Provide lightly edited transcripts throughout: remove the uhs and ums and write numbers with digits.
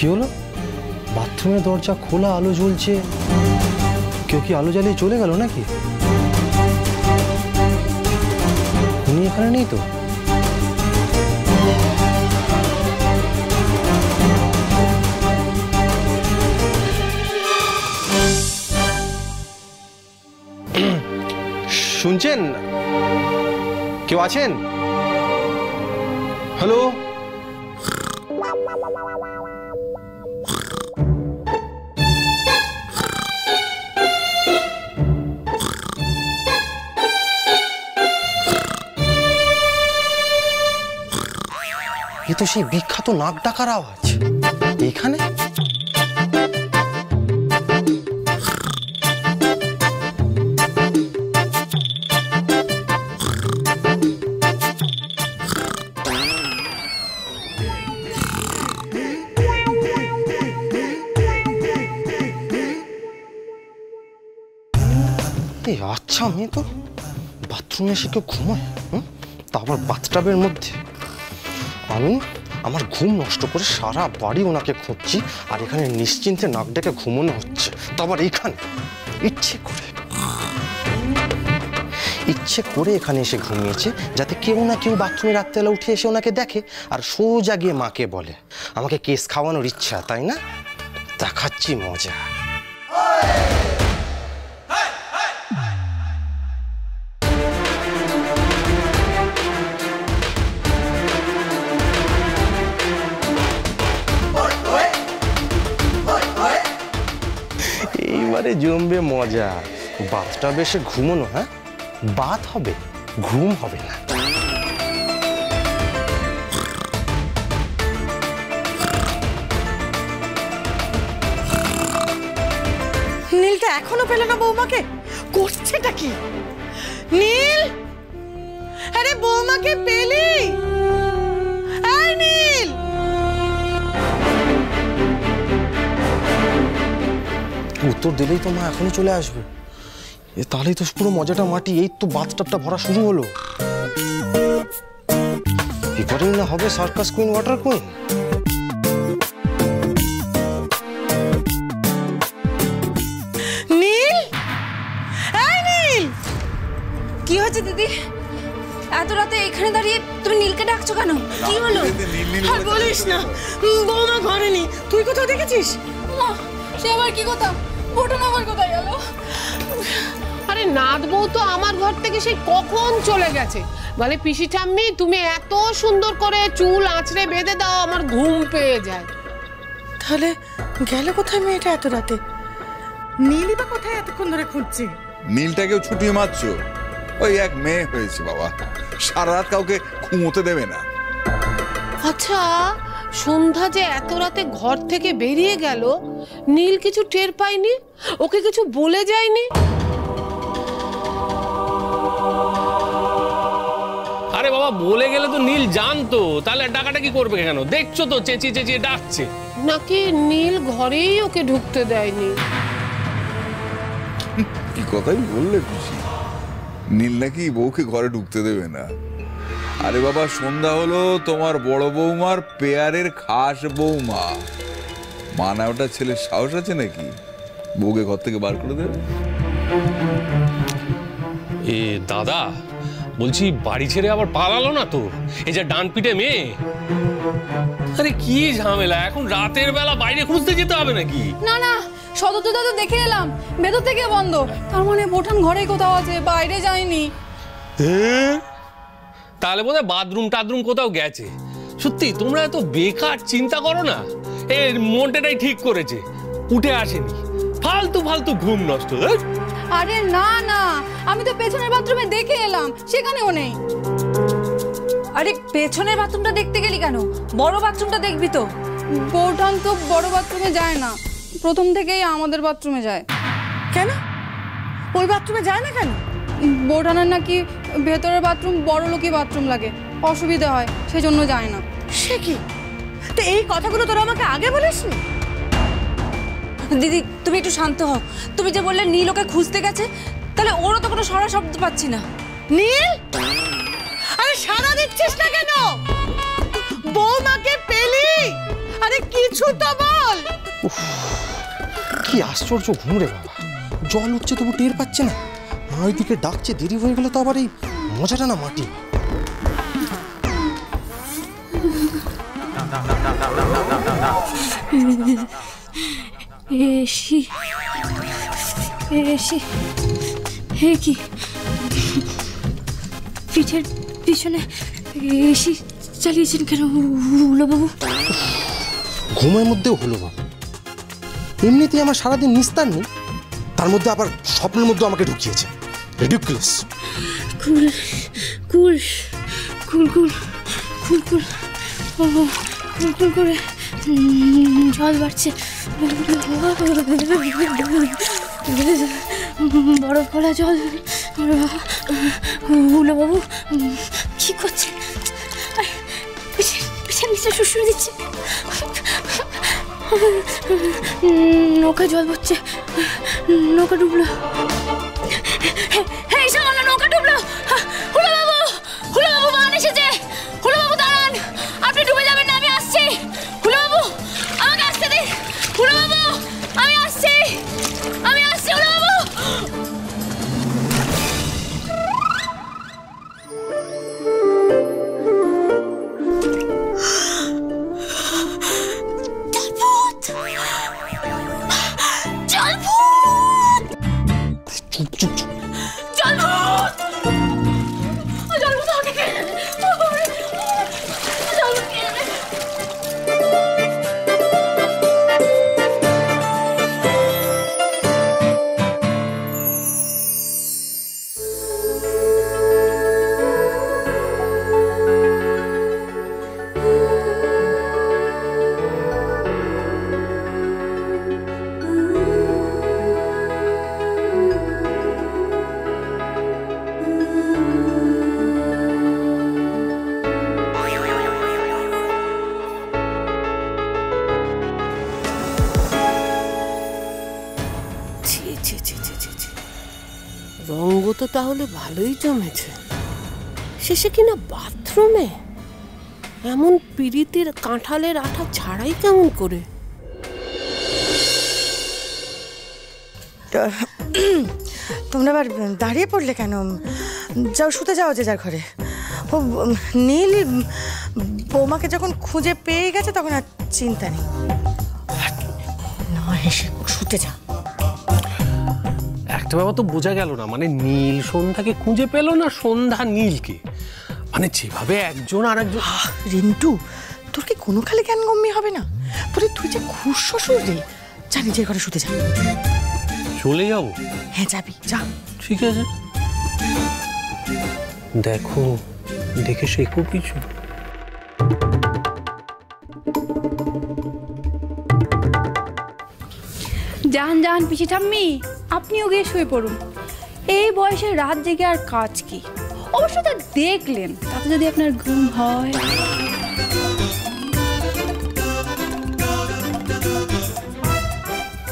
কি হলো? বাথরুমের দরজা খোলা, আলো জ্বলছে। কেউ কি আলো জ্বালিয়ে চলে গেল নাকি? উনি এখানে নেই তো? শুনছেন? কেউ আছেন? হ্যালো? এ তো সেই বিখ্যাত নাক ডাকার আওয়াজ। এখানে আচ্ছা, আমি তো বাথরুমে এসে কেউ ঘুমায়, তারপর বাথটাবের মধ্যে। আমি আমার ঘুম নষ্ট করে সারা বাড়ি ওনাকে খুঁজছি, আর এখানে নিশ্চিন্তে নাক ডেকে ঘুমানো হচ্ছে। তারপর এখানে ইচ্ছে করে এখানে এসে ঘুমিয়েছে, যাতে কেউ না কেউ বাথরুমে রাত্রেবেলা উঠে এসে ওনাকে দেখে আর সোজা গিয়ে মাকে বলে আমাকে কেস খাওয়ানোর ইচ্ছা, তাই না? দেখাচ্ছি মজা। এইবারে জমবে মজা। বাথটাবে এসে ঘুমোনো, হ্যাঁ? বাথ হবে, ঘুম হবে না। নীলটা এখনো পেল না বৌমাকে? করছেটা কি? নীল, আরে বৌমাকে পেলি? এই নীল! উত্তর দিলেই তো মা এখনই চলে আসবে। তাহলেই তো পুরো মজাটা মাটি। এই তো বাথটাবটা ভরা শুরু হলো। এবারেই না হবে সার্কাস কুইন, ওয়াটার কুইন। নীল, এই নীল! কি হয়েছে দিদি? এত রাতে এখানে দাঁড়িয়ে তুমি নীলকে ডাকছো কেন? কি হলো? আর বলিস না, বৌমা ঘরে নেই। তুই কোথাও দেখেছিস? মা, সে আবার কি কথা? বোঠান আবার কোথায় গেল? আরে নাত বউ তো আমার ঘর থেকে সেই কখন চলে গেছে। বলে পিসি ঠাম্মি তুমি এত সুন্দর করে চুল আঁচড়ে বেঁধে দাও, আমার ঘুম পেয়ে যায়। তাহলে গেল কোথায় মেয়েটা এত রাতে? নীলই বা কোথায় এতক্ষণ ধরে খুঁজছে? নীলটাকেও ছুটিয়ে মারছো? ওই এক মেয়ে হয়েছে বাবা, সারা রাত কাউকে ঘুমোতে দেবে না। আচ্ছা, সন্ধ্যা যে এত রাতে ঘর থেকে বেরিয়ে গেল, নীল কিছু টের পায়নি? ওকে কিছু বলে যায়নি? আরে বাবা, বলে গেলে তো নীল জানতো, তাহলে ডাকাডাকি করবে কেন? দেখছো তো চেঁচিয়ে চেঁচিয়ে ডাকছে। নাকি নীল ঘরেই ওকে ঢুকতে দেয়নি? কি কথাই বললে খুশি? নীল নাকি বউকে ঘরে ঢুকতে দেবে না? আরে বাবা, সন্ধ্যা হলো তোমার বড় বৌমার পেয়ারের খাস বৌমা। মানা ওটা ছেলের সাহস আছে নাকি বউকে ঘর থেকে বার করে দেবে? এ দাদা, বলছি বাড়ি ছেড়ে আবার পালালো না তো? এই যে ডান পিটে মেয়ে। আরে কি ঝামেলা, এখন রাতের বেলা বাইরে খুঁজতে যেতে হবে নাকি? না না, সদর দরজা তো দেখে এলাম, ভেতর থেকে বন্ধ। তার মানে বোঠান ঘরে কোথাও আছে, বাইরে যায়নি। তাহলে বোধহয় বাথরুম টাথরুম কোথাও গেছে। সত্যি তোমরা এত বেকার চিন্তা করো না। এর মনটাই ঠিক করেছে, উঠে আসেনি, ফালতু ফালতু ঘুম নষ্ট। আরে না না, আমি তো পেছনের বাথরুমে দেখে এলাম, সেখানেও নেই। আরে পেছনের বাথরুমটা দেখতে গেলি কেন? বড় বাথরুমটা দেখবি তো। বোঠান তো বড় বাথরুমে যায় না, প্রথম থেকেই আমাদের বাথরুমে যায়। কেন? ওই বাথরুমে যায় না কেন? বোঠানের নাকি ভেতরের বাথরুম বড় লোকই বাথরুম লাগে, অসুবিধা হয়, সেজন্য যায় না। সে কি? তো এই কথাগুলো তোরা আমাকে আগে বলিসনি? দিদি তুমি একটু শান্ত হও। তুমি যে বললে নীল ওকে খুঁজতে গেছে, তাহলে ওরও তো কোনো সারা শব্দ পাচ্ছি না। নীল, আরে সারা দিচ্ছিস না কেন? বৌমাকে পেলি? আরে কিছু তো বল। কি আশ্চর্য ঘুম রে বাবা, জল উঠছে তবু টের পাচ্ছে না, মা ওইদিকে ডাকছে, দেরি হয়ে গেলে তো আবার এই মজাটা না মাটি। এসি এসি হে কি পিঠের পিছনে এসি চালিয়েছেন কেন হুলো বাবু? ঘুমের মধ্যেও হলো বাবা, এমনিতেই আমার সারাদিন নিস্তার নেই, তার মধ্যে আবার স্বপ্নের মধ্যে আমাকে ঢুকিয়েছে। রিডিকুলাস। কুল কুল কুল কুল কুল কুল কুল কুল করে জল বাড়ছে, বরফ গলা জল। হুলো বাবু কি করছে? নিচে শুশুরে দিচ্ছে, নৌকা জল পড়ছে, নৌকা ডুবলো। হ্যাঁ সামান্য নৌকা ডুবলো। হুলো বাবু, হুলো বাবু বান এসেছে। হুলো বাবু দাঁড়ান, আপনি ডুবে যাবেন না, আমি আসছি। হুলো বাবু আমাকে আসতে দিন। হুলো বাবু আমি আসছি, আমি আসছি। হুলো বাবু চুপ চুপ চুপ। রঙ্গ তো তাহলে ভালোই জমেছে, শেষে কিনা বাথরুমে এমন পিরিতের কাঁঠালের আঠা ছাড়াই কেমন করে? তোমরা আবার দাঁড়িয়ে পড়লে কেন? যাও শুতে যাও যে যার ঘরে। ও নীল বৌমাকে যখন খুঁজে পেয়ে গেছে তখন আর চিন্তা নেই। না এসে শুতে যা। একটা ব্যাপার তো বোঝা গেল না, মানে নীল সন্ধ্যাকে খুঁজে পেল না, সন্ধ্যা নীলকে, মানে যেভাবে একজন আর একজন। রিন্টু তোর কি কোনো খালি জ্ঞান গম্যি হবে না? বলে তুই যে খুশ শ্বশুর রে, যা নিজের ঘরে শুতে যা। চলে যাবো? হ্যাঁ যাবি, যা। ঠিক আছে, দেখো দেখে শেখো কিছু। যান যান পিসি ঠাম্মি, আপনিও গিয়ে শুয়ে পড়ুন। এই বয়সে রাত জেগে আর কাজ কি? অবশ্য তা দেখলেন, তাতে যদি আপনার ঘুম হয়।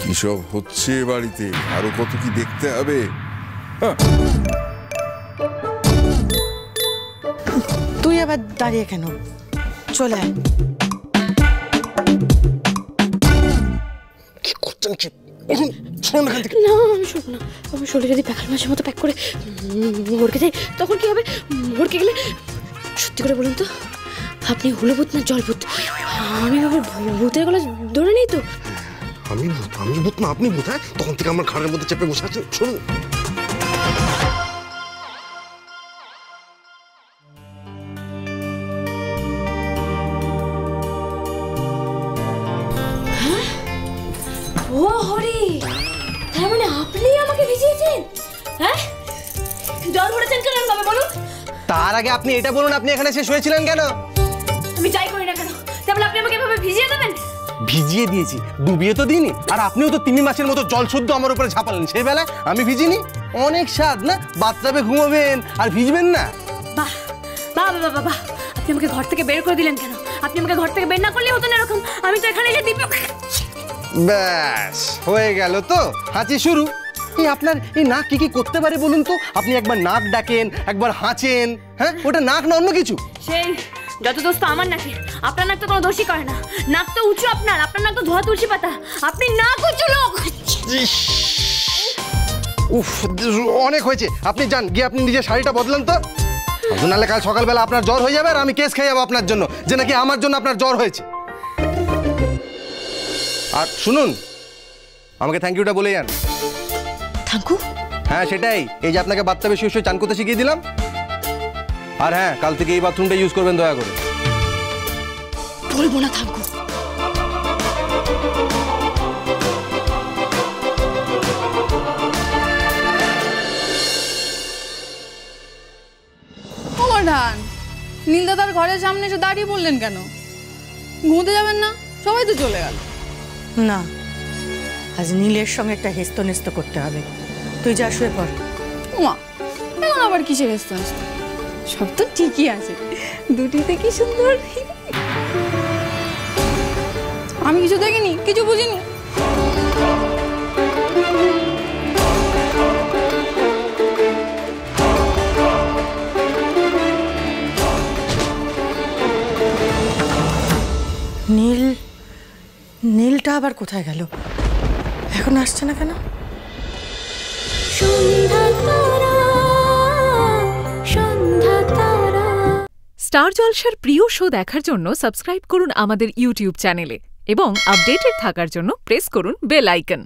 কি সব হচ্ছে বাড়িতে, আরো কত কি দেখতে হবে। তুই আবার দাঁড়িয়ে কেন? চলে আয়। কি করছেন কি? শোন এখান থেকে। না আমি শুনবো না। আমার শরীরে যদি প্যাকার মাছের মতো প্যাক করে মরকে যাই তখন কি হবে? মরকে গেলে সত্যি করে বলুন তো, আপনি হুলোভূত না জলভূত? আমি আবার ভূতের গলা ধরে নেই তো? আমি ভূত না আপনি ভূত? হ্যাঁ, তখন থেকে আমার ঘাড়ের মধ্যে চেপে বসে আছেন। শুনুন, ও হরি, তার মানে আপনি আমাকে ভিজিয়েছেন? হ্যাঁ, জল ভরেছেন কেন বাবা বলুন? তার আগে আপনি এটা বলুন, আপনি এখানে শেষ হয়েছিলেন কেন? আমি যাই করি না কেন, তাহলে আপনি আমাকে এভাবে ভিজিয়ে দেবেন? ভিজিয়ে দিয়েছি, ডুবিয়ে তো দিইনি। আর আপনিও তো তিমি মাছের মতো জল শুদ্ধ আমার উপরে ঝাপালেন, সেই বেলায় আমি ভিজিনি। অনেক স্বাদ না, বাথটাবে ঘুমাবেন আর ভিজবেন না। বাহ বাহ বাহ বাহ, আপনি আমাকে ঘর থেকে বের করে দিলেন কেন? আপনি আমাকে ঘর থেকে বের না করলেই হতো না এরকম। আমি তো এখানে এসে দীপক। ব্যাস হয়ে গেল তো, হাঁচি শুরু। এই আপনার এই নাক কি কি করতে পারে বলুন তো? আপনি একবার নাক ডাকেন, একবার হাঁচেন। হ্যাঁ, ওটা নাক না অন্য কিছু। সেই যত দোষ তো আমার নাকি। আপনার নাক তো কোনো দোষই করে না, নাক তো উঁচু আপনার নাক তো ধোয়া তুলসী পাতা, আপনি নাক উঁচু লোক। উফ, অনেক হয়েছে, আপনি যান গিয়ে আপনি নিজের শাড়িটা বদলান তো, নাহলে কাল সকালবেলা আপনার জ্বর হয়ে যাবে আর আমি কেস খেয়ে যাবো আপনার জন্য যে নাকি আমার জন্য আপনার জ্বর হয়েছে। আর শুনুন, আমাকে থ্যাংক ইউটা বলে যান। Thank you? হ্যাঁ সেটাই, এই যে আপনাকে বাথটাবে শুয়ে শুয়ে চান করতে শিখিয়ে দিলাম। আর হ্যাঁ, কাল থেকে এই বাথরুমটা ইউজ করবেন দয়া করে। বলবো না থ্যাংক ইউ। ডান, নীলদাদার ঘরের সামনে এসে দাঁড়িয়ে পড়লেন কেন? ঘুমোতে যাবেন না? সবাই তো চলে গেল। না, আজ নীলের সঙ্গে একটা হেস্তনেস্ত করতে হবে। তুই যা, শুয়ে পড়। উমা, এখন আবার কিসের হেস্ত? সব তো ঠিকই আছে, দুটিতে কি সুন্দর। আমি কিছু দেখিনি, কিছু বুঝিনি। নীলটা আবার কোথায় গেল? এখন আসছে না কেন? স্টার জলসার প্রিয় শো দেখার জন্য সাবস্ক্রাইব করুন আমাদের ইউটিউব চ্যানেলে এবং আপডেটেড থাকার জন্য প্রেস করুন বেল আইকন।